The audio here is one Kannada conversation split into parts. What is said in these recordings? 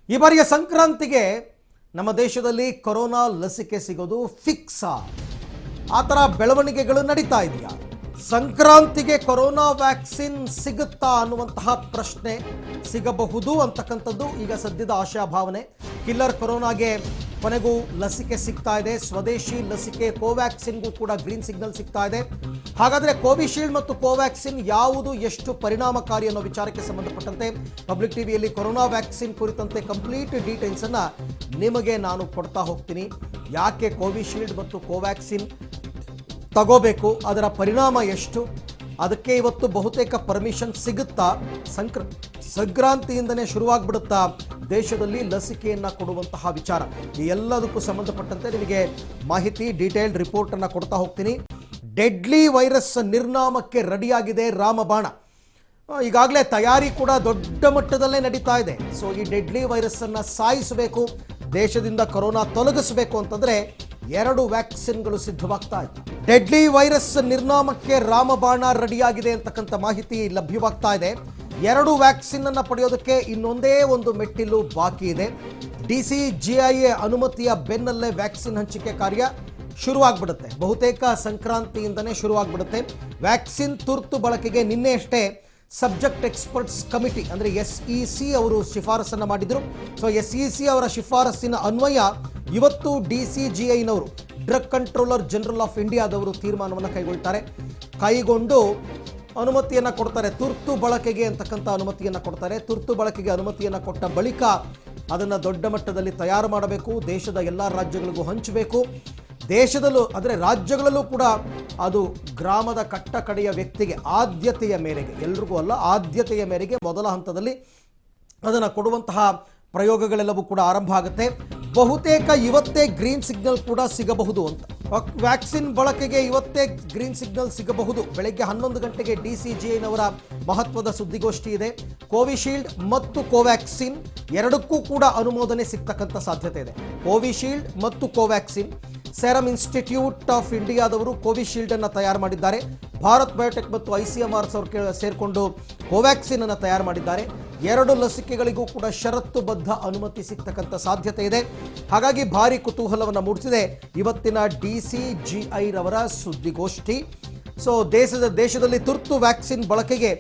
ಈ ಬಾರಿಯ ಸಂಕ್ರಾಂತಿಗೆ ನಮ್ಮ ದೇಶದಲ್ಲಿ ಕೊರೋನಾ ಲಸಿಕೆ ಸಿಗೋದು ಫಿಕ್ಸ್ ಆ ಥರ ಬೆಳವಣಿಗೆಗಳು ನಡೀತಾ ಇದೆಯಾ? ಸಂಕ್ರಾಂತಿಗೆ ಕೊರೋನಾ ವ್ಯಾಕ್ಸಿನ್ ಸಿಗುತ್ತಾ ಅನ್ನುವಂತಹ ಪ್ರಶ್ನೆ ಸಿಗಬಹುದು ಅಂತಕ್ಕಂಥದ್ದು ಈಗ ಸದ್ಯದ ಆಶಾಭಾವನೆ. ಕಿಲ್ಲರ್ ಕೊರೋನಾಗೆ ಕೊನೆಗೂ ಲಸಿಕೆ ಸಿಗ್ತಾ ಇದೆ. ಸ್ವದೇಶಿ ಲಸಿಕೆ ಕೋವ್ಯಾಕ್ಸಿನ್ಗೂ ಕೂಡ ಗ್ರೀನ್ ಸಿಗ್ನಲ್ ಸಿಗ್ತಾ ಇದೆ. ಹಾಗಾದರೆ ಕೋವಿಶೀಲ್ಡ್ ಮತ್ತು ಕೋವ್ಯಾಕ್ಸಿನ್ ಯಾವುದು ಎಷ್ಟು ಪರಿಣಾಮಕಾರಿ ಅನ್ನೋ ವಿಚಾರಕ್ಕೆ ಸಂಬಂಧಪಟ್ಟಂತೆ ಪಬ್ಲಿಕ್ ಟಿವಿಯಲ್ಲಿ ಕೊರೋನಾ ವ್ಯಾಕ್ಸಿನ್ ಕುರಿತಂತೆ ಕಂಪ್ಲೀಟ್ ಡೀಟೇಲ್ಸನ್ನು ನಿಮಗೆ ನಾನು ಕೊಡ್ತಾ ಹೋಗ್ತೀನಿ. ಯಾಕೆ ಕೋವಿಶೀಲ್ಡ್ ಮತ್ತು ಕೋವ್ಯಾಕ್ಸಿನ್ ತಗೋಬೇಕು, ಅದರ ಪರಿಣಾಮ ಎಷ್ಟು, ಅದಕ್ಕೆ ಇವತ್ತು ಬಹುತೇಕ ಪರ್ಮಿಷನ್ ಸಿಗುತ್ತಾ, ಸಂಕ್ರಾಂತಿಯಿಂದನೇ ಶುರುವಾಗ್ಬಿಡುತ್ತಾ ದೇಶದಲ್ಲಿ ಲಸಿಕೆಯನ್ನು ಕೊಡುವಂತಹ ವಿಚಾರ, ಈ ಎಲ್ಲದಕ್ಕೂ ಸಂಬಂಧಪಟ್ಟಂತೆ ನಿಮಗೆ ಮಾಹಿತಿ ಡೀಟೇಲ್ಡ್ ರಿಪೋರ್ಟನ್ನು ಕೊಡ್ತಾ ಹೋಗ್ತೀನಿ. ಡೆಡ್ಲಿ ವೈರಸ್ ನಿರ್ನಾಮಕ್ಕೆ ರೆಡಿಯಾಗಿದೆ ರಾಮಬಾಣ. ಈಗಾಗಲೇ ತಯಾರಿ ಕೂಡ ದೊಡ್ಡ ಮಟ್ಟದಲ್ಲೇ ನಡೀತಾ ಇದೆ. ಸೊ ಈ ಡೆಡ್ಲಿ ವೈರಸ್ಸನ್ನು ಸಾಯಿಸಬೇಕು, ದೇಶದಿಂದ ಕೊರೋನಾ ತೊಲಗಿಸಬೇಕು ಅಂತಂದರೆ 2 ವ್ಯಾಕ್ಸಿನ್ಗಳು ಸಿದ್ಧವಾಗ್ತಾ ಇದೆ. ಡೆಡ್ಲಿ ವೈರಸ್ ನಿರ್ನಾಮಕ್ಕೆ ರಾಮಬಾಣ ರೆಡಿಯಾಗಿದೆ ಅಂತಕ್ಕಂಥ ಮಾಹಿತಿ ಲಭ್ಯವಾಗ್ತಾ ಇದೆ. 2 ವ್ಯಾಕ್ಸಿನ್ ಅನ್ನು ಪಡೆಯೋದಕ್ಕೆ ಇನ್ನೊಂದೇ ಒಂದು ಮೆಟ್ಟಿಲು ಬಾಕಿ ಇದೆ. DCGIA ಅನುಮತಿಯ ಬೆನ್ನಲ್ಲೇ ವ್ಯಾಕ್ಸಿನ್ ಹಂಚಿಕೆ ಕಾರ್ಯ ಶುರುವಾಗ್ಬಿಡುತ್ತೆ. ಬಹುತೇಕ ಸಂಕ್ರಾಂತಿಯಿಂದನೇ ಶುರುವಾಗ್ಬಿಡುತ್ತೆ. ವ್ಯಾಕ್ಸಿನ್ ತುರ್ತು ಬಳಕೆಗೆ ನಿನ್ನೆಯಷ್ಟೇ ಸಬ್ಜೆಕ್ಟ್ ಎಕ್ಸ್ಪರ್ಟ್ಸ್ ಕಮಿಟಿ ಅಂದರೆ SEC ಅವರು ಶಿಫಾರಸನ್ನು ಮಾಡಿದರು. ಸೊ SEC ಅವರ ಶಿಫಾರಸ್ಸಿನ ಅನ್ವಯ ಇವತ್ತು DCGIನವರು ಡ್ರಗ್ ಕಂಟ್ರೋಲರ್ ಜನರಲ್ ಆಫ್ ಇಂಡಿಯಾದವರು ತೀರ್ಮಾನವನ್ನು ಕೈಗೊಂಡು ಅನುಮತಿಯನ್ನು ಕೊಡ್ತಾರೆ. ತುರ್ತು ಬಳಕೆಗೆ ಅಂತಕ್ಕಂಥ ಅನುಮತಿಯನ್ನು ಕೊಡ್ತಾರೆ. ತುರ್ತು ಬಳಕೆಗೆ ಅನುಮತಿಯನ್ನು ಕೊಟ್ಟ ಬಳಿಕ ಅದನ್ನು ದೊಡ್ಡ ಮಟ್ಟದಲ್ಲಿ ತಯಾರು ಮಾಡಬೇಕು, ದೇಶದ ಎಲ್ಲ ರಾಜ್ಯಗಳಿಗೂ ಹಂಚಬೇಕು. ದೇಶದಲ್ಲೂ ಅಂದರೆ ರಾಜ್ಯಗಳಲ್ಲೂ ಕೂಡ ಅದು ಗ್ರಾಮದ ಕಟ್ಟ ಕಡೆಯ ವ್ಯಕ್ತಿಗೆ ಆದ್ಯತೆಯ ಮೇರೆಗೆ, ಎಲ್ರಿಗೂ ಅಲ್ಲ, ಆದ್ಯತೆಯ ಮೇರೆಗೆ ಮೊದಲ ಹಂತದಲ್ಲಿ ಅದನ್ನು ಕೊಡುವಂತಹ ಪ್ರಯೋಗಗಳೆಲ್ಲವೂ ಕೂಡ ಆರಂಭ ಆಗುತ್ತೆ. ಬಹುತೇಕ ಇವತ್ತೇ ಗ್ರೀನ್ ಸಿಗ್ನಲ್ ಕೂಡ ಸಿಗಬಹುದು ಅಂತ. ವ್ಯಾಕ್ಸಿನ್ ಬಳಕೆಗೆ ಇವತ್ತೇ ಗ್ರೀನ್ ಸಿಗ್ನಲ್ ಸಿಗಬಹುದು. ಬೆಳಗ್ಗೆ 11 ಗಂಟೆಗೆ DCGIನವರ ಮಹತ್ವದ ಸುದ್ದಿಗೋಷ್ಠಿ ಇದೆ. ಕೋವಿಶೀಲ್ಡ್ ಮತ್ತು ಕೋವ್ಯಾಕ್ಸಿನ್ ಎರಡಕ್ಕೂ ಕೂಡ ಅನುಮೋದನೆ ಸಿಗ್ತಕ್ಕಂಥ ಸಾಧ್ಯತೆ ಇದೆ. ಕೋವಿಶೀಲ್ಡ್ ಮತ್ತು ಕೋವ್ಯಾಕ್ಸಿನ್ ಸೆರಮ್ ಇನ್ಸ್ಟಿಟ್ಯೂಟ್ ಆಫ್ ಇಂಡಿಯಾದವರು ಕೋವಿಶೀಲ್ಡ್ ಅನ್ನು ತಯಾರು ಮಾಡಿದ್ದಾರೆ. ಭಾರತ್ ಬಯೋಟೆಕ್ ಮತ್ತು ICMR ಸೇರಿಕೊಂಡು ಕೋವ್ಯಾಕ್ಸಿನ್ ಅನ್ನು ತಯಾರು ಮಾಡಿದ್ದಾರೆ. 2 ಲಸಿಕೆಗಳಿಗೂ ಕೂಡ ಷರತ್ತುಬದ್ಧ ಅನುಮತಿ ಸಿಗ್ತಕ್ಕಂಥ ಸಾಧ್ಯತೆ ಇದೆ. ಹಾಗಾಗಿ ಭಾರಿ ಕುತೂಹಲವನ್ನು ಮೂಡಿಸಿದೆ ಇವತ್ತಿನ DCGIರವರ ಸುದ್ದಿಗೋಷ್ಠಿ. ಸೊ ದೇಶದಲ್ಲಿ ತುರ್ತು ವ್ಯಾಕ್ಸಿನ್ ಬಳಕೆಗೆ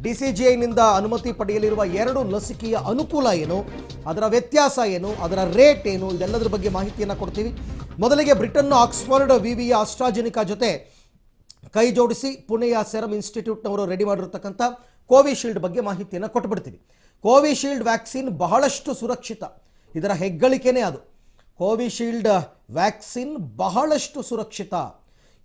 DCGIನಿಂದ ಅನುಮತಿ ಪಡೆಯಲಿರುವ 2 ಲಸಿಕೆಯ ಅನುಕೂಲ ಏನು, ಅದರ ವ್ಯತ್ಯಾಸ ಏನು, ಅದರ ರೇಟ್ ಏನು, ಇದೆಲ್ಲದರ ಬಗ್ಗೆ ಮಾಹಿತಿಯನ್ನು ಕೊಡ್ತೀವಿ. ಮೊದಲಿಗೆ ಬ್ರಿಟನ್ನ ಆಕ್ಸ್ಫರ್ಡ್ ವಿವಿಯ ಆಸ್ಟ್ರಾಜೆನಿಕಾ ಜೊತೆ ಕೈ ಜೋಡಿಸಿ ಪುಣೆಯ ಸೆರಮ್ ಇನ್ಸ್ಟಿಟ್ಯೂಟ್ನವರು ರೆಡಿ ಮಾಡಿರತಕ್ಕಂಥ ಕೋವಿಶೀಲ್ಡ್ ಬಗ್ಗೆ ಮಾಹಿತಿಯನ್ನು ಕೊಟ್ಬಿಡ್ತೀವಿ. ಕೋವಿಶೀಲ್ಡ್ ವ್ಯಾಕ್ಸಿನ್ ಬಹಳಷ್ಟು ಸುರಕ್ಷಿತ, ಇದರ ಹೆಗ್ಗಳಿಕೆನೇ ಅದು. ಕೋವಿಶೀಲ್ಡ್ ವ್ಯಾಕ್ಸಿನ್ ಬಹಳಷ್ಟು ಸುರಕ್ಷಿತ.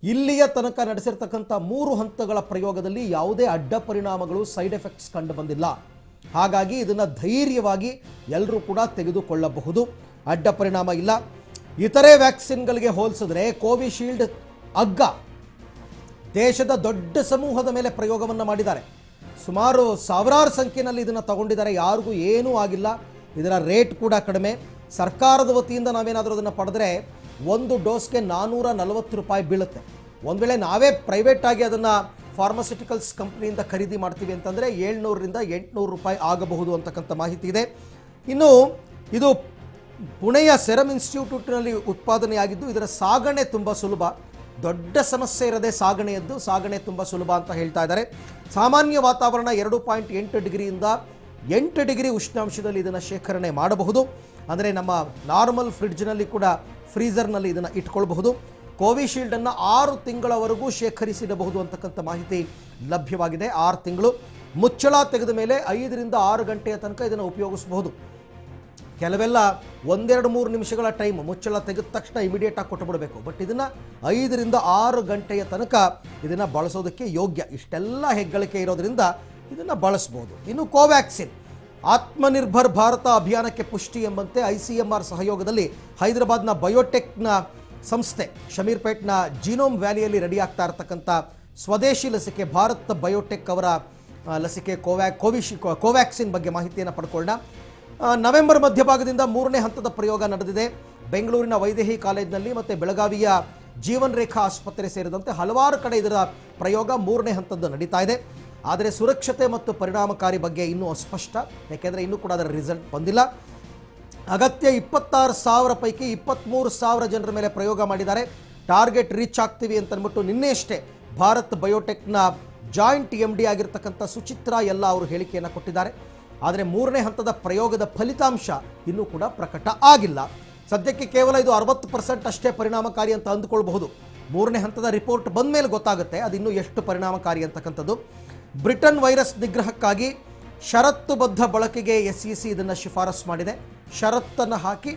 ಇಲ್ಲಿಯ ತನಕ ನಡೆಸಿರ್ತಕ್ಕಂಥ 3 ಹಂತಗಳ ಪ್ರಯೋಗದಲ್ಲಿ ಯಾವುದೇ ಅಡ್ಡ ಪರಿಣಾಮಗಳು, ಸೈಡ್ ಎಫೆಕ್ಟ್ಸ್ ಕಂಡು ಬಂದಿಲ್ಲ. ಹಾಗಾಗಿ ಇದನ್ನು ಧೈರ್ಯವಾಗಿ ಎಲ್ಲರೂ ಕೂಡ ತೆಗೆದುಕೊಳ್ಳಬಹುದು, ಅಡ್ಡ ಪರಿಣಾಮ ಇಲ್ಲ. ಇತರೆ ವ್ಯಾಕ್ಸಿನ್ಗಳಿಗೆ ಹೋಲಿಸಿದ್ರೆ ಕೋವಿಶೀಲ್ಡ್ ಅಗ್ಗ ದೇಶದ ದೊಡ್ಡ ಸಮೂಹದ ಮೇಲೆ ಪ್ರಯೋಗವನ್ನು ಮಾಡಿದ್ದಾರೆ. ಸುಮಾರು ಸಾವಿರಾರು ಸಂಖ್ಯೆಯಲ್ಲಿ ಇದನ್ನು ತಗೊಂಡಿದ್ದಾರೆ, ಯಾರಿಗೂ ಏನೂ ಆಗಿಲ್ಲ. ಇದರ ರೇಟ್ ಕೂಡ ಕಡಿಮೆ. ಸರ್ಕಾರದ ವತಿಯಿಂದ ನಾವೇನಾದರೂ ಅದನ್ನು ಪಡೆದ್ರೆ 1 ಡೋಸ್ಗೆ 440 ರೂಪಾಯಿ ಬೀಳುತ್ತೆ. ಒಂದು ವೇಳೆ ನಾವೇ ಪ್ರೈವೇಟಾಗಿ ಅದನ್ನು ಫಾರ್ಮಾಸ್ಯೂಟಿಕಲ್ಸ್ ಕಂಪ್ನಿಯಿಂದ ಖರೀದಿ ಮಾಡ್ತೀವಿ ಅಂತಂದರೆ 700ರಿಂದ 800 ರೂಪಾಯಿ ಆಗಬಹುದು ಅಂತಕ್ಕಂಥ ಮಾಹಿತಿ ಇದೆ. ಇನ್ನು ಇದು ಪುಣೆಯ ಸೆರಮ್ ಇನ್ಸ್ಟಿಟ್ಯೂಟ್ನಲ್ಲಿ ಉತ್ಪಾದನೆಯಾಗಿದ್ದು ಇದರ ಸಾಗಣೆ ತುಂಬ ಸುಲಭ, ದೊಡ್ಡ ಸಮಸ್ಯೆ ಇರದೆ ಸಾಗಣೆ ತುಂಬ ಸುಲಭ ಅಂತ ಹೇಳ್ತಾ ಇದ್ದಾರೆ. ಸಾಮಾನ್ಯ ವಾತಾವರಣ 2.8 ಡಿಗ್ರಿಯಿಂದ 8 ಡಿಗ್ರಿ ಉಷ್ಣಾಂಶದಲ್ಲಿ ಇದನ್ನು ಶೇಖರಣೆ ಮಾಡಬಹುದು. ಅಂದರೆ ನಮ್ಮ ನಾರ್ಮಲ್ ಫ್ರಿಡ್ಜ್ನಲ್ಲಿ ಕೂಡ, ಫ್ರೀಝರ್ನಲ್ಲಿ ಇದನ್ನು ಇಟ್ಕೊಳ್ಬಹುದು. ಕೋವಿಶೀಲ್ಡನ್ನು 6 ತಿಂಗಳವರೆಗೂ ಶೇಖರಿಸಿಡಬಹುದು ಅಂತಕ್ಕಂಥ ಮಾಹಿತಿ ಲಭ್ಯವಾಗಿದೆ. 6 ತಿಂಗಳು ಮುಚ್ಚಳ ತೆಗೆದ ಮೇಲೆ 5ರಿಂದ 6 ಗಂಟೆಯ ತನಕ ಇದನ್ನು ಉಪಯೋಗಿಸಬಹುದು. ಕೆಲವೆಲ್ಲ 1-2-3 ನಿಮಿಷಗಳ ಟೈಮ್, ಮುಚ್ಚಳ ತೆಗೆದ ತಕ್ಷಣ ಇಮಿಡಿಯೇಟಾಗಿ ಕೊಟ್ಟುಬಿಡಬೇಕು. ಬಟ್ ಇದನ್ನು 5ರಿಂದ 6 ಗಂಟೆಯ ತನಕ ಇದನ್ನು ಬಳಸೋದಕ್ಕೆ ಯೋಗ್ಯ. ಇಷ್ಟೆಲ್ಲ ಹೆಗ್ಗಳಿಕೆ ಇರೋದ್ರಿಂದ ಇದನ್ನು ಬಳಸ್ಬೋದು. ಇನ್ನು ಕೋವ್ಯಾಕ್ಸಿನ್ ಆತ್ಮನಿರ್ಭರ್ ಭಾರತ ಅಭಿಯಾನಕ್ಕೆ ಪುಷ್ಟಿ ಎಂಬಂತೆ ICMR ಸಹಯೋಗದಲ್ಲಿ ಹೈದರಾಬಾದ್ನ ಬಯೋಟೆಕ್ನ ಸಂಸ್ಥೆ ಶಮೀರ್ಪೇಟ್ನ ಜೀನೋಮ್ ವ್ಯಾಲಿಯಲ್ಲಿ ರೆಡಿ ಆಗ್ತಾ ಇರತಕ್ಕಂಥ ಸ್ವದೇಶಿ ಲಸಿಕೆ ಭಾರತ್ ಬಯೋಟೆಕ್ ಅವರ ಲಸಿಕೆ ಕೋವ್ಯಾಕ್ಸಿನ್ ಬಗ್ಗೆ ಮಾಹಿತಿಯನ್ನು ಪಡ್ಕೊಳ್ಳೋಣ. ನವೆಂಬರ್ ಮಧ್ಯಭಾಗದಿಂದ 3ನೇ ಹಂತದ ಪ್ರಯೋಗ ನಡೆದಿದೆ. ಬೆಂಗಳೂರಿನ ವೈದೇಹಿ ಕಾಲೇಜಿನಲ್ಲಿ ಮತ್ತು ಬೆಳಗಾವಿಯ ಜೀವನ್ ರೇಖಾ ಆಸ್ಪತ್ರೆ ಸೇರಿದಂತೆ ಹಲವಾರು ಕಡೆ ಇದರ ಪ್ರಯೋಗ 3ನೇ ಹಂತದ್ದು ನಡೀತಾ ಇದೆ. ಆದರೆ ಸುರಕ್ಷತೆ ಮತ್ತು ಪರಿಣಾಮಕಾರಿ ಬಗ್ಗೆ ಇನ್ನೂ ಅಸ್ಪಷ್ಟ, ಯಾಕೆಂದರೆ ಇನ್ನೂ ಕೂಡ ಅದರ ರಿಸಲ್ಟ್ ಬಂದಿಲ್ಲ. ಅಗತ್ಯ 26,000 ಪೈಕಿ 23,000 ಜನರ ಮೇಲೆ ಪ್ರಯೋಗ ಮಾಡಿದ್ದಾರೆ. ಟಾರ್ಗೆಟ್ ರೀಚ್ ಆಗ್ತೀವಿ ಅಂತ ಅಂದ್ಬಿಟ್ಟು ನಿನ್ನೆಯಷ್ಟೇ ಭಾರತ್ ಬಯೋಟೆಕ್ನ ಜಾಯಿಂಟ್ MD ಆಗಿರ್ತಕ್ಕಂಥ ಸುಚಿತ್ರಾ ಎಲ್ಲ ಅವರು ಹೇಳಿಕೆಯನ್ನು ಕೊಟ್ಟಿದ್ದಾರೆ. ಆದರೆ 3ನೇ ಹಂತದ ಪ್ರಯೋಗದ ಫಲಿತಾಂಶ ಇನ್ನೂ ಕೂಡ ಪ್ರಕಟ ಆಗಿಲ್ಲ. ಸದ್ಯಕ್ಕೆ ಕೇವಲ ಇದು 60% ಅಷ್ಟೇ ಪರಿಣಾಮಕಾರಿ ಅಂತ ಅಂದುಕೊಳ್ಬಹುದು. 3ನೇ ಹಂತದ ರಿಪೋರ್ಟ್ ಬಂದ ಮೇಲೆ ಗೊತ್ತಾಗುತ್ತೆ ಅದಿನ್ನೂ ಎಷ್ಟು ಪರಿಣಾಮಕಾರಿ ಅಂತಕ್ಕಂಥದ್ದು. ಬ್ರಿಟನ್ ವೈರಸ್ ನಿಗ್ರಹಕ್ಕಾಗಿ ಷರತ್ತುಬದ್ಧ ಬಳಕೆಗೆ SEC ಇದನ್ನು ಶಿಫಾರಸು ಮಾಡಿದೆ. ಷರತ್ತನ್ನು ಹಾಕಿ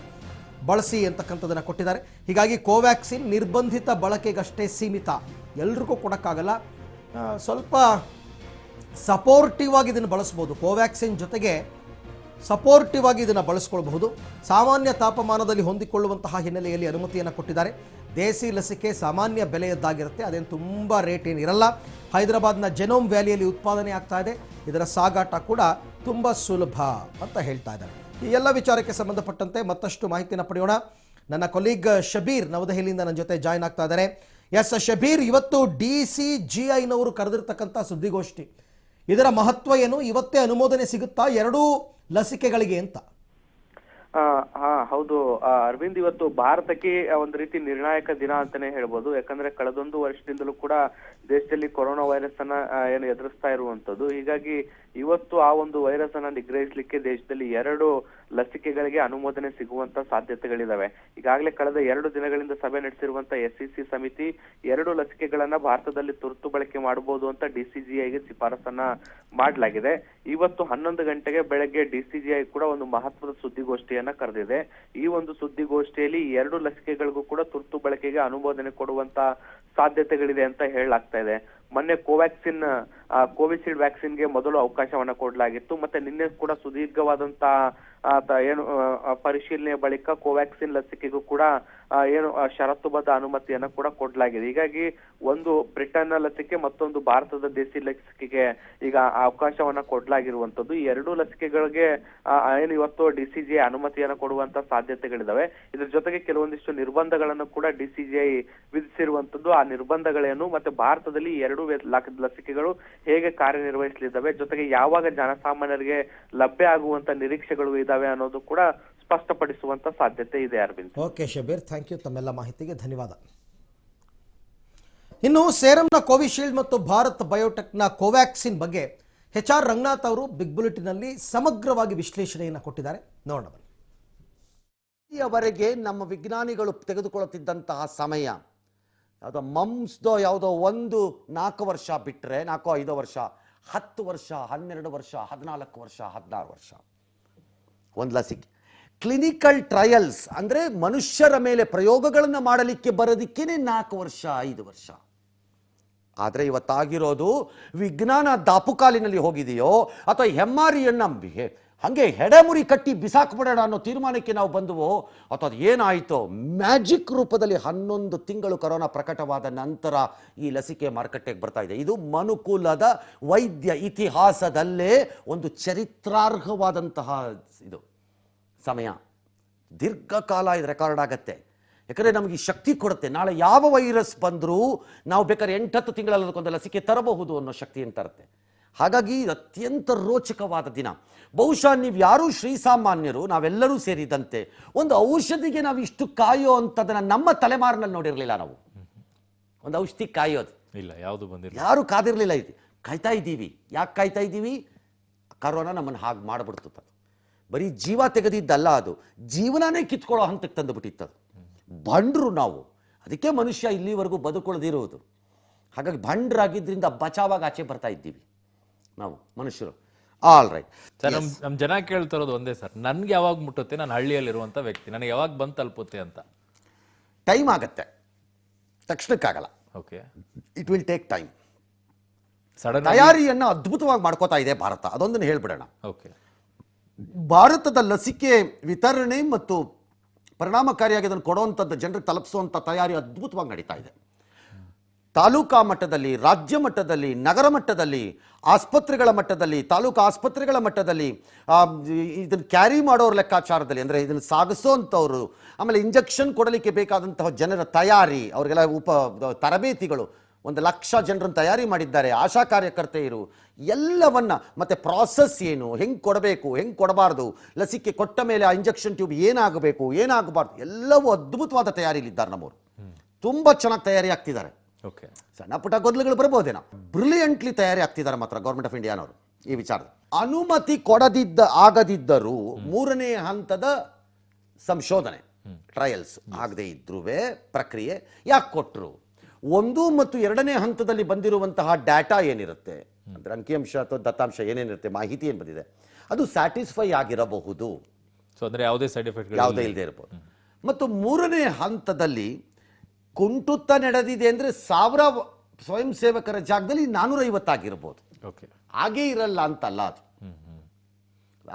ಬಳಸಿ ಅಂತಕ್ಕಂಥದ್ದನ್ನು ಕೊಟ್ಟಿದ್ದಾರೆ. ಹೀಗಾಗಿ ಕೋವ್ಯಾಕ್ಸಿನ್ ನಿರ್ಬಂಧಿತ ಬಳಕೆಗಷ್ಟೇ ಸೀಮಿತ, ಎಲ್ರಿಗೂ ಕೊಡೋಕ್ಕಾಗಲ್ಲ. ಸ್ವಲ್ಪ ಸಪೋರ್ಟಿವ್ ಆಗಿ ಇದನ್ನು ಬಳಸ್ಬೋದು. ಕೋವ್ಯಾಕ್ಸಿನ್ ಜೊತೆಗೆ ಸಪೋರ್ಟಿವ್ ಆಗಿ ಇದನ್ನು ಬಳಸ್ಕೊಳ್ಬಹುದು. ಸಾಮಾನ್ಯ ತಾಪಮಾನದಲ್ಲಿ ಹೊಂದಿಕೊಳ್ಳುವಂತಹ ಹಿನ್ನೆಲೆಯಲ್ಲಿ ಅನುಮತಿಯನ್ನು ಕೊಟ್ಟಿದ್ದಾರೆ. ದೇಸಿ ಲಸಿಕೆ ಸಾಮಾನ್ಯ ಬೆಲೆಯದ್ದಾಗಿರುತ್ತೆ, ಅದೇನು ತುಂಬ ರೇಟ್ ಏನಿರಲ್ಲ. ಹೈದರಾಬಾದ್ನ ಜೆನೋಮ್ ವ್ಯಾಲಿಯಲ್ಲಿ ಉತ್ಪಾದನೆ ಆಗ್ತಾ ಇದೆ. ಇದರ ಸಾಗಾಟ ಕೂಡ ತುಂಬ ಸುಲಭ ಅಂತ ಹೇಳ್ತಾ ಇದ್ದಾರೆ. ಈ ಎಲ್ಲ ವಿಚಾರಕ್ಕೆ ಸಂಬಂಧಪಟ್ಟಂತೆ ಮತ್ತಷ್ಟು ಮಾಹಿತಿಯನ್ನು ಪಡೆಯೋಣ. ನನ್ನ ಕೊಲೀಗ್ ಶಬೀರ್ ನವದೆಹಲಿಯಿಂದ ನನ್ನ ಜೊತೆ ಜಾಯ್ನ್ ಆಗ್ತಾ ಇದ್ದಾರೆ. ಎಸ್ ಶಬೀರ್, ಇವತ್ತು DCGIನವರು ಕರೆದಿರ್ತಕ್ಕಂಥ ಸುದ್ದಿಗೋಷ್ಠಿ, ಇದರ ಮಹತ್ವ ಏನು? ಇವತ್ತೇ ಅನುಮೋದನೆ ಸಿಗುತ್ತಾ ಎರಡೂ ಲಸಿಕೆಗಳಿಗೆ ಅಂತ? ಹೌದು ಅರವಿಂದ್, ಇವತ್ತು ಭಾರತಕ್ಕೆ ಒಂದು ರೀತಿ ನಿರ್ಣಾಯಕ ದಿನ ಅಂತಾನೆ ಹೇಳ್ಬೋದು. ಯಾಕಂದ್ರೆ ಕಳೆದೊಂದು ವರ್ಷದಿಂದಲೂ ಕೂಡ ದೇಶದಲ್ಲಿ ಕೊರೋನಾ ವೈರಸ್ ಅನ್ನ ಏನು ಎದುರಿಸ್ತಾ ಇರುವಂತದ್ದು. ಹೀಗಾಗಿ ಇವತ್ತು ಆ ಒಂದು ವೈರಸ್ ಅನ್ನ ನಿಗ್ರಹಿಸಲಿಕ್ಕೆ ದೇಶದಲ್ಲಿ 2 ಲಸಿಕೆಗಳಿಗೆ ಅನುಮೋದನೆ ಸಿಗುವಂತ ಸಾಧ್ಯತೆಗಳಿದಾವೆ. ಈಗಾಗಲೇ ಕಳೆದ 2 ದಿನಗಳಿಂದ ಸಭೆ ನಡೆಸಿರುವಂತ SEC ಸಮಿತಿ 2 ಲಸಿಕೆಗಳನ್ನ ಭಾರತದಲ್ಲಿ ತುರ್ತು ಬಳಕೆ ಮಾಡಬಹುದು ಅಂತ DCGIಗೆ ಶಿಫಾರಸನ್ನ ಮಾಡಲಾಗಿದೆ. ಇವತ್ತು 11 ಗಂಟೆಗೆ ಬೆಳಗ್ಗೆ DCGI ಕೂಡ ಒಂದು ಮಹತ್ವದ ಸುದ್ದಿಗೋಷ್ಠಿಯನ್ನ ಕರೆದಿದೆ. ಈ ಒಂದು ಸುದ್ದಿಗೋಷ್ಠಿಯಲ್ಲಿ 2 ಲಸಿಕೆಗಳಿಗೂ ಕೂಡ ತುರ್ತು ಬಳಕೆಗೆ ಅನುಮೋದನೆ ಕೊಡುವಂತ ಸಾಧ್ಯತೆಗಳಿದೆ ಅಂತ ಹೇಳಲಾಗ್ತಾ ಇದೆ. ಮೊನ್ನೆ ಕೋವಿಶೀಲ್ಡ್ ವ್ಯಾಕ್ಸಿನ್ಗೆ ಮೊದಲು ಅವಕಾಶವನ್ನ ಕೊಡಲಾಗಿತ್ತು. ಮತ್ತೆ ನಿನ್ನೆ ಕೂಡ ಸುದೀರ್ಘವಾದಂತ ಏನು ಪರಿಶೀಲನೆ ಬಳಿಕ ಕೋವ್ಯಾಕ್ಸಿನ್ ಲಸಿಕೆಗೂ ಕೂಡ ಏನು ಷರತ್ತುಬದ್ಧ ಅನುಮತಿಯನ್ನ ಕೂಡ ಕೊಡಲಾಗಿದೆ. ಹೀಗಾಗಿ ಒಂದು ಬ್ರಿಟನ್ನ ಲಸಿಕೆ, ಮತ್ತೊಂದು ಭಾರತದ ದೇಸಿ ಲಸಿಕೆಗೆ ಈಗ ಅವಕಾಶವನ್ನ ಕೊಡಲಾಗಿರುವಂತದ್ದು. ಈ 2 ಲಸಿಕೆಗಳಿಗೆ ಏನು ಇವತ್ತು DCGI ಅನುಮತಿಯನ್ನ ಕೊಡುವಂತ ಸಾಧ್ಯತೆಗಳಿದಾವೆ. ಇದ್ರ ಜೊತೆಗೆ ಕೆಲವೊಂದಿಷ್ಟು ನಿರ್ಬಂಧಗಳನ್ನು ಕೂಡ DCGI ವಿಧಿಸಿರುವಂತದ್ದು. ಆ ನಿರ್ಬಂಧಗಳೇನು, ಮತ್ತೆ ಭಾರತದಲ್ಲಿ 2 ಲಸಿಕೆಗಳು ಹೇಗೆ ಕಾರ್ಯನಿರ್ವಹಿಸಲಿದ್ದಾವೆ, ಜೊತೆಗೆ ಯಾವಾಗ ಜನಸಾಮಾನ್ಯರಿಗೆ ಲಭ್ಯ ಆಗುವಂತ ನಿರೀಕ್ಷೆಗಳು ಇದಾವೆ ಅನ್ನೋದು ಕೂಡ ಸ್ಪಷ್ಟಪಡಿಸುವಂತ ಸಾಧ್ಯತೆ ಇದೆ. Arvind. Okay Shabbir, thank you, ತಮ್ಮೆಲ್ಲ ಮಾಹಿತಿಗೆ ಧನ್ಯವಾದ. ಇನ್ನು ಸೇರಂನ ಕೋವಿಶೀಲ್ಡ್ ಮತ್ತು ಭಾರತ್ ಬಯೋಟೆಕ್ನ ಕೋವ್ಯಾಕ್ಸಿನ್ ಬಗ್ಗೆ HR ರಂಗನಾಥ್ ಅವರು ಬಿಗ್ ಬುಲೆಟಿನಲ್ಲಿ ಸಮಗ್ರವಾಗಿ ವಿಶ್ಲೇಷಣೆಯನ್ನು ಕೊಟ್ಟಿದ್ದಾರೆ. ನೋಡೋಣ ಬನ್ನಿ. ಈವರೆಗೆ ನಮ್ಮ ವಿಜ್ಞಾನಿಗಳು ತೆಗೆದುಕೊಳ್ಳುತ್ತಿದ್ದಂತಹ ಸಮಯ ಯಾವುದೋ ಮಮ್ಸ್ದೋ ಯಾವುದೋ ಒಂದು 4 ವರ್ಷ ಬಿಟ್ಟರೆ 4-5 ವರ್ಷ, 10 ವರ್ಷ, 12 ವರ್ಷ, 14 ವರ್ಷ, 16 ವರ್ಷ ಒಂದು ಲಸಿಕೆ. ಕ್ಲಿನಿಕಲ್ ಟ್ರಯಲ್ಸ್ ಅಂದರೆ ಮನುಷ್ಯರ ಮೇಲೆ ಪ್ರಯೋಗಗಳನ್ನು ಮಾಡಲಿಕ್ಕೆ ಬರೋದಕ್ಕೇನೆ 4 ವರ್ಷ 5 ವರ್ಷ. ಆದರೆ ಇವತ್ತಾಗಿರೋದು ವಿಜ್ಞಾನ ದಾಪುಕಾಲಿನಲ್ಲಿ ಹೋಗಿದೆಯೋ ಅಥವಾ ಹೆಮ್ಮಾರಿಯನ್ನು ಹಾಗೆ ಹೆಡೆಮುರಿ ಕಟ್ಟಿ ಬಿಸಾಕ್ಬಿಡೋಣ ಅನ್ನೋ ತೀರ್ಮಾನಕ್ಕೆ ನಾವು ಬಂದುವೋ ಅಥವಾ ಅದು ಏನಾಯಿತೋ, ಮ್ಯಾಜಿಕ್ ರೂಪದಲ್ಲಿ 11 ತಿಂಗಳು ಕೊರೋನಾ ಪ್ರಕಟವಾದ ನಂತರ ಈ ಲಸಿಕೆ ಮಾರುಕಟ್ಟೆಗೆ ಬರ್ತಾ ಇದೆ. ಇದು ಮನುಕುಲದ ವೈದ್ಯ ಇತಿಹಾಸದಲ್ಲೇ ಒಂದು ಚರಿತ್ರಾರ್ಹವಾದಂತಹ ಇದು ಸಮಯ. ದೀರ್ಘಕಾಲ ಇದು ರೆಕಾರ್ಡ್ ಆಗತ್ತೆ. ಯಾಕಂದರೆ ನಮಗೆ ಶಕ್ತಿ ಕೊಡುತ್ತೆ. ನಾಳೆ ಯಾವ ವೈರಸ್ ಬಂದರೂ ನಾವು ಬೇಕಾದ್ರೆ 8-10 ತಿಂಗಳಲ್ಲಿ ಅದಕ್ಕೊಂದು ಲಸಿಕೆ ತರಬಹುದು ಅನ್ನೋ ಶಕ್ತಿಯನ್ನು ತರುತ್ತೆ. ಹಾಗಾಗಿ ಅತ್ಯಂತ ರೋಚಕವಾದ ದಿನ. ಬಹುಶಃ ನೀವು ಯಾರೂ ಶ್ರೀಸಾಮಾನ್ಯರು, ನಾವೆಲ್ಲರೂ ಸೇರಿದಂತೆ ಒಂದು ಔಷಧಿಗೆ ನಾವು ಇಷ್ಟು ಕಾಯೋ ಅಂಥದ್ದನ್ನು ನಮ್ಮ ತಲೆಮಾರಿನಲ್ಲಿ ನೋಡಿರಲಿಲ್ಲ. ನಾವು ಒಂದು ಔಷಧಿ ಕಾಯೋದು ಇಲ್ಲ, ಯಾವುದು ಬಂದಿಲ್ಲ, ಯಾರು ಕಾದಿರಲಿಲ್ಲ. ಇದು ಕಾಯ್ತಾ ಇದ್ದೀವಿ. ಯಾಕೆ ಕಾಯ್ತಾ ಇದ್ದೀವಿ? ಕರೋನಾ ನಮ್ಮನ್ನು ಹಾಗೆ ಮಾಡಿಬಿಡ್ತು. ಬರೀ ಜೀವ ತೆಗೆದಿದ್ದಲ್ಲ, ಅದು ಜೀವನನೇ ಕಿತ್ಕೊಳ್ಳೋ ಹಂತಕ್ಕೆ ತಂದುಬಿಟ್ಟಿತ್ತದು. ಬಂಡ್ರು ನಾವು, ಅದಕ್ಕೆ ಮನುಷ್ಯ ಇಲ್ಲಿವರೆಗೂ ಬದುಕೊಳ್ಳದಿರುವುದು. ಹಾಗಾಗಿ ಬಂಡ್ರಾಗಿದ್ದರಿಂದ ಬಚಾವಾಗ ಆಚೆ ಬರ್ತಾ ಇದ್ದೀವಿ ನಾವು ಮನುಷ್ಯರು. All right sir. ನಮ್ಮ ಜನ ಕೇಳ್ತಾ ಇರೋದು ಒಂದೇ ಸರ್, ನನ್ಗೆ ಯಾವಾಗ ಮುಟ್ಟುತ್ತೆ, ನಾನು ಹಳ್ಳಿಯಲ್ಲಿರುವಂಥ ವ್ಯಕ್ತಿ, ನನಗೆ ಯಾವಾಗ ಬಂದು ತಲುಪುತ್ತೆ ಅಂತ. ಟೈಮ್ ಆಗತ್ತೆ, ತಕ್ಷಣಕ್ಕಾಗಲ್ಲ. Okay, it will take time. Sudden ತಯಾರಿಯನ್ನು ಅದ್ಭುತವಾಗಿ ಮಾಡ್ಕೋತಾ ಇದೆ ಭಾರತ, ಅದೊಂದನ್ನು ಹೇಳ್ಬಿಡೋಣ. ಓಕೆ, ಭಾರತದ ಲಸಿಕೆ ವಿತರಣೆ ಮತ್ತು ಪರಿಣಾಮಕಾರಿಯಾಗಿ ಅದನ್ನು ಕೊಡುವಂಥದ್ದು, ಜನರಿಗೆ ತಲುಪಿಸುವಂಥ ತಯಾರಿ ಅದ್ಭುತವಾಗಿ ನಡೀತಾ ಇದೆ. ತಾಲೂಕಾ ಮಟ್ಟದಲ್ಲಿ, ರಾಜ್ಯ ಮಟ್ಟದಲ್ಲಿ, ನಗರ ಮಟ್ಟದಲ್ಲಿ, ಆಸ್ಪತ್ರೆಗಳ ಮಟ್ಟದಲ್ಲಿ, ತಾಲೂಕು ಆಸ್ಪತ್ರೆಗಳ ಮಟ್ಟದಲ್ಲಿ, ಇದನ್ನು ಕ್ಯಾರಿ ಮಾಡೋರ ಲೆಕ್ಕಾಚಾರದಲ್ಲಿ, ಅಂದರೆ ಇದನ್ನು ಸಾಗಿಸೋವಂಥವ್ರು, ಆಮೇಲೆ ಇಂಜೆಕ್ಷನ್ ಕೊಡಲಿಕ್ಕೆ ಬೇಕಾದಂತಹ ಜನರ ತಯಾರಿ, ಅವರಿಗೆಲ್ಲ ತರಬೇತಿಗಳು 1,00,000 ಜನರನ್ನು ತಯಾರಿ ಮಾಡಿದ್ದಾರೆ, ಆಶಾ ಕಾರ್ಯಕರ್ತೆಯರು ಎಲ್ಲವನ್ನ, ಮತ್ತೆ ಪ್ರಾಸೆಸ್ ಏನು, ಹೆಂಗೆ ಕೊಡಬೇಕು, ಹೆಂಗೆ ಕೊಡಬಾರ್ದು, ಲಸಿಕೆ ಕೊಟ್ಟ ಮೇಲೆ ಆ ಇಂಜೆಕ್ಷನ್ ಟ್ಯೂಬ್ ಏನಾಗಬೇಕು, ಏನಾಗಬಾರ್ದು, ಎಲ್ಲವೂ ಅದ್ಭುತವಾದ ತಯಾರಿಲಿದ್ದಾರೆ ನಮ್ಮವರು. ತುಂಬ ಚೆನ್ನಾಗಿ ತಯಾರಿ ಆಗ್ತಿದ್ದಾರೆ. ಓಕೆ. ಸಣ್ಣ ಪುಟ್ಟ ಗೊಂದಲಗಳು ಬರ್ಬೋದೇನೋ, ಬ್ರಿಲಿಯಂಟ್ಲಿ ತಯಾರಿ ಆಗ್ತಿದ್ದಾರೆ ಮಾತ್ರ ಗೌರ್ಮೆಂಟ್ ಆಫ್ ಇಂಡಿಯಾನವರು ಈ ವಿಚಾರದ. ಅನುಮತಿ ಆಗದಿದ್ದರೂ 3ನೇ ಹಂತದ ಸಂಶೋಧನೆ ಟ್ರಯಲ್ಸ್ ಆಗದೆ ಇದ್ರೂ ಪ್ರಕ್ರಿಯೆ ಯಾಕೆ ಕೊಟ್ಟರು? 1 ಮತ್ತು 2ನೇ ಹಂತದಲ್ಲಿ ಬಂದಿರುವಂತಹ ಡಾಟಾ ಏನಿರುತ್ತೆ, ಅಂದರೆ ಅಂಕಿಅಂಶ ಅಥವಾ ದತ್ತಾಂಶ ಏನೇನಿರುತ್ತೆ, ಮಾಹಿತಿ ಏನು ಬಂದಿದೆ, ಅದು ಸ್ಯಾಟಿಸ್ಫೈ ಆಗಿರಬಹುದು, ಸೊ ಅಂದ್ರೆ ಯಾವುದೇ ಸೈಡ್ ಎಫೆಕ್ಟ್ ಯಾವುದೇ ಇಲ್ಲದೆ ಇರಬಹುದು. ಮತ್ತು 3ನೇ ಹಂತದಲ್ಲಿ ಕುಂಟುತ್ತ ನಡೆದಿದೆ ಅಂದರೆ 1000 ಸ್ವಯಂ ಸೇವಕರ ಜಾಗದಲ್ಲಿ 450 ಆಗಿರ್ಬೋದು. ಓಕೆ. ಹಾಗೇ ಇರಲ್ಲ ಅಂತಲ್ಲ, ಅದು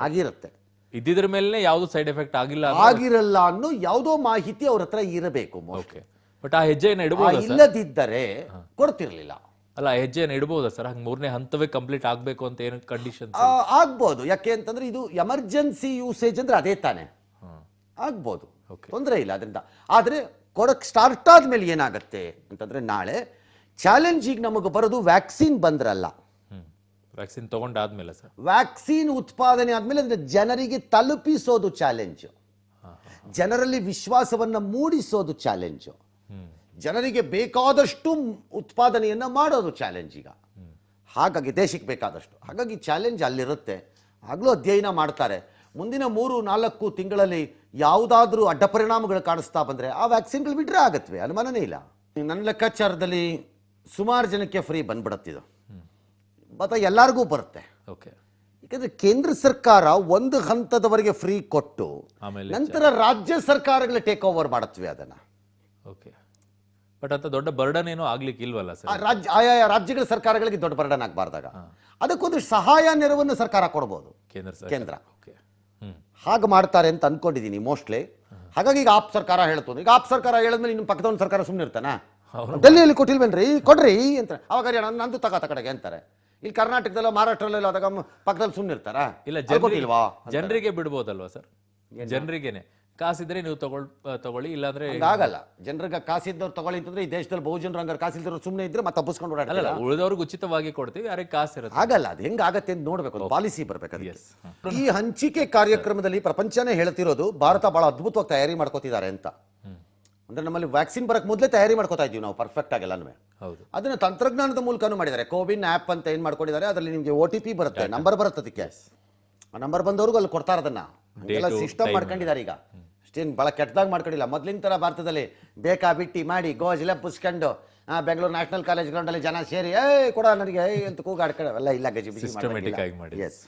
ಆಗಿರುತ್ತೆ. ಇದ್ದಿದ್ರ ಮೇಲೆ ಯಾವುದು ಸೈಡ್ ಎಫೆಕ್ಟ್ ಆಗಿಲ್ಲ ಆಗಿರಲ್ಲ ಅನ್ನೋ ಯಾವುದೋ ಮಾಹಿತಿ ಅವ್ರ ಹತ್ರ ಇರಬೇಕು. ಓಕೆ. ಬಟ್ ಆ ಹೆಜ್ಜೆಯನ್ನು ಇಡಬಹುದಾ ಸರ್? ಇಲ್ಲದಿದ್ದರೆ ಕೊಡ್ತಿರ್ಲಿಲ್ಲ. ಅಲ್ಲ, ಆ ಹೆಜ್ಜೆಯನ್ನು ಇಡಬಹುದಾ ಸರ್? ಹಂಗೆ 3ನೇ ಹಂತವೇ ಕಂಪ್ಲೀಟ್ ಆಗಬೇಕು ಅಂತ ಏನು ಕಂಡೀಷನ್? ಆಗ್ಬೋದು. ಯಾಕೆ ಅಂತಂದ್ರೆ ಇದು ಎಮರ್ಜೆನ್ಸಿ ಯೂಸೇಜ್ ಅಂದ್ರೆ ಅದೇ ತಾನೆ, ಆಗ್ಬೋದು, ತೊಂದರೆ ಇಲ್ಲ ಅದರಿಂದ. ಆದರೆ ಕೊಡಕ್ ಸ್ಟಾರ್ಟ್ ಆದ್ಮೇಲೆ ಏನಾಗತ್ತೆ ಅಂತಂದ್ರೆ, ನಾಳೆ ಚಾಲೆಂಜ್ ಈಗ ನಮಗೆ ಬರೋದು ವ್ಯಾಕ್ಸಿನ್ ಬಂದ್ರಲ್ಲ, ವ್ಯಾಕ್ಸಿನ್ ತಗೊಂಡಾದ್ಮೇಲೆ ಸರ್, ವ್ಯಾಕ್ಸಿನ್ ಉತ್ಪಾದನೆ ಆದ್ಮೇಲೆ ಅಂದ್ರೆ ಜನರಿಗೆ ತಲುಪಿಸೋದು ಚಾಲೆಂಜ್, ಜನರಲ್ಲಿ ವಿಶ್ವಾಸವನ್ನ ಮೂಡಿಸೋದು ಚಾಲೆಂಜ್, ಜನರಿಗೆ ಬೇಕಾದಷ್ಟು ಉತ್ಪಾದನೆಯನ್ನ ಮಾಡೋದು ಚಾಲೆಂಜ್ ಈಗ. ಹಾಗಾಗಿ ದೇಶಕ್ಕೆ ಬೇಕಾದಷ್ಟು, ಹಾಗಾಗಿ ಚಾಲೆಂಜ್ ಅಲ್ಲಿರುತ್ತೆ. ಆಗಲೂ ಅಧ್ಯಯನ ಮಾಡ್ತಾರೆ. ಮುಂದಿನ 3-4 ತಿಂಗಳಲ್ಲಿ ಯಾವುದಾದ್ರೂ ಅಡ್ಡ ಪರಿಣಾಮಗಳು ಕಾಣಿಸ್ತಾ ಬಂದ್ರೆ ಆ ವ್ಯಾಕ್ಸಿನ್ಗಳು ಬಿಟ್ರೆ ಆಗತ್ವೆ, ಅನುಮಾನನೇ ಇಲ್ಲ. ನನ್ನ ಲೆಕ್ಕಾಚಾರದಲ್ಲಿ ಸುಮಾರು ಜನಕ್ಕೆ ಫ್ರೀ ಬಂದ್ಬಿಡತ್ತಿದು, ಮತ್ತು ಎಲ್ಲರಿಗೂ ಬರುತ್ತೆ. ಓಕೆ. ಯಾಕಂದ್ರೆ ಕೇಂದ್ರ ಸರ್ಕಾರ 1 ಹಂತದವರೆಗೆ ಫ್ರೀ ಕೊಟ್ಟು ನಂತರ ರಾಜ್ಯ ಸರ್ಕಾರಗಳು ಟೇಕ್ ಓವರ್ ಮಾಡತ್ವೆ ಅದನ್ನ. ಓಕೆ. ಬಟ್ ಅಂತ ದೊಡ್ಡ ಬರ್ಡನ್ ಏನೋ ಆಗ್ಲಿಕ್ಕೆ ಇಲ್ವಲ್ಲ ಸರ್? ಆಯಾ ರಾಜ್ಯಗಳ ಸರ್ಕಾರಗಳಿಗೆ ದೊಡ್ಡ ಬರ್ಡನ್ ಆಗಬಾರ್ದಾಗ ಅದಕ್ಕೊಂದು ಸಹಾಯ ನೆರವನ್ನು ಸರ್ಕಾರ ಕೊಡಬಹುದು, ಕೇಂದ್ರ. ಹಾಗೆ ಮಾಡ್ತಾರೆ ಅಂತ ಅನ್ಕೊಂಡಿದ್ದೀನಿ ಮೋಸ್ಟ್ಲಿ. ಹಾಗಾಗಿ ಈಗ ಆಪ್ ಸರ್ಕಾರ ಹೇಳ್ತು, ಈಗ ಆಪ್ ಸರ್ಕಾರ ಹೇಳಿದ್ಮೇಲೆ ಇನ್ನು ಪಕ್ಕದ ಸರ್ಕಾರ ಸುಮ್ಮನೆ ಇರ್ತಾನ, ಡೆಲ್ಲಿಯಲ್ಲಿ ಕೊಟ್ಟಿಲ್ವೇನ್ರಿ, ಕೊಡ್ರಿ ಅಂತ ಅವಾಗ ನಂದು ತಕಡೆಗೆ ಅಂತಾರೆ. ಇಲ್ಲಿ ಕರ್ನಾಟಕದಲ್ಲ ಮಹಾರಾಷ್ಟ್ರಲ್ಲ ಆದಾಗ ಪಕ್ಕದಲ್ಲಿ ಸುಮ್ಮನೆ ಇರ್ತಾರ? ಇಲ್ಲ, ಜನರಿಗೆ ಬಿಡ್ಬೋದಲ್ವಾ ಸರ್? ಜನರಿಗೇನೆ ಕಾಸಿದ್ರೆ ನೀವು ತಗೊಳ್ಳಿ, ಇಲ್ಲಾಂದ್ರೆ ಆಗಲ್ಲ. ಜನರಿಗೆ ಕಾಸಿದ್ದವ್ರು ತಗೊಳ್ಳಿ ಅಂತಂದ್ರೆ ಈ ದೇಶದಲ್ಲಿ ಬಹುಜನರು ಹಂಗಾರೆ ಕಾಸಿಲ್ದವ್ರು ಸುಮ್ಮನೆ ಇದ್ರೆ ಮತ್ತೆ ತಪ್ಪಿಸ್ಕೊಂಡು ಅಲ್ಲ, ಉಳಿದವ್ರಿಗೆ ಉಚಿತವಾಗಿ ಕೊಡ್ತೀವಿ, ಯಾರಿಗೆ ಕಾಸು ಇರುತ್ತೆ. ಆಗಲ್ಲ, ಅದು ಹೆಂಗಾಗತ್ತೆ ಅಂತ ನೋಡ್ಬೇಕು, ಪಾಲಿಸಿ ಬರ್ಬೇಕು. ಈ ಹಂಚಿಕೆ ಕಾರ್ಯಕ್ರಮದಲ್ಲಿ ಪ್ರಪಂಚನೇ ಹೇಳ್ತಿರೋದು ಭಾರತ ಬಹಳ ಅದ್ಭುತವಾಗಿ ತಯಾರಿ ಮಾಡ್ಕೋತಿದ್ದಾರೆ ಅಂತ. ಅಂದ್ರೆ ನಮ್ಮಲ್ಲಿ ವ್ಯಾಕ್ಸಿನ್ ಬರಕ್ ಮೊದಲೇ ತಯಾರಿ ಮಾಡ್ಕೋತಾ ಇದೀವಿ ನಾವು ಪರ್ಫೆಕ್ಟ್ ಆಗಿ ಎಲ್ಲನೂ. ಅದನ್ನ ತಂತ್ರಜ್ಞಾನದ ಮೂಲಕನೂ ಮಾಡಿದ್ದಾರೆ. ಕೋವಿನ್ ಆ್ಯಪ್ ಅಂತ ಏನ್ ಮಾಡ್ಕೊಂಡಿದ್ದಾರೆ, ಅದರಲ್ಲಿ ನಿಮಗೆ OTP ಬರುತ್ತೆ, ನಂಬರ್ ಬರುತ್ತೆ. ಅದಕ್ಕೆ ಆ ನಂಬರ್ ಬಂದವ್ರಿಗೂ ಅಲ್ಲಿ ಕೊಡ್ತಾರೆ. ಅದನ್ನ ಸಿಸ್ಟಮ್ ಮಾಡ್ಕೊಂಡಿದ್ದಾರೆ ಈಗ. ಅಷ್ಟೇನು ಭಾಳ ಕೆಟ್ಟದಾಗ ಮಾಡ್ಕೊಂಡಿಲ್ಲ. ಮೊದ್ಲಿನ ಥರ ಭಾರತದಲ್ಲಿ ಬೇಕಾ ಬಿಟ್ಟಿ ಮಾಡಿ ಗೋಜಿಲೆ ಪುಸ್ಕೊಂಡು ಬೆಂಗಳೂರು ನ್ಯಾಷನಲ್ ಕಾಲೇಜ್ ಗ್ರೌಂಡಲ್ಲಿ ಜನ ಸೇರಿ ಕೊಡ ನನಗೆ ಅಂತ ಕೂಗಾಡ್ಕೊಳ್ಳೋ ಎಲ್ಲ ಇಲ್ಲ. ಗಜಿ ಬಿಸಿ ಸಿಸ್ಟಮ್ಯಾಟಿಕ್ ಆಗಿ ಮಾಡಿ. ಎಸ್.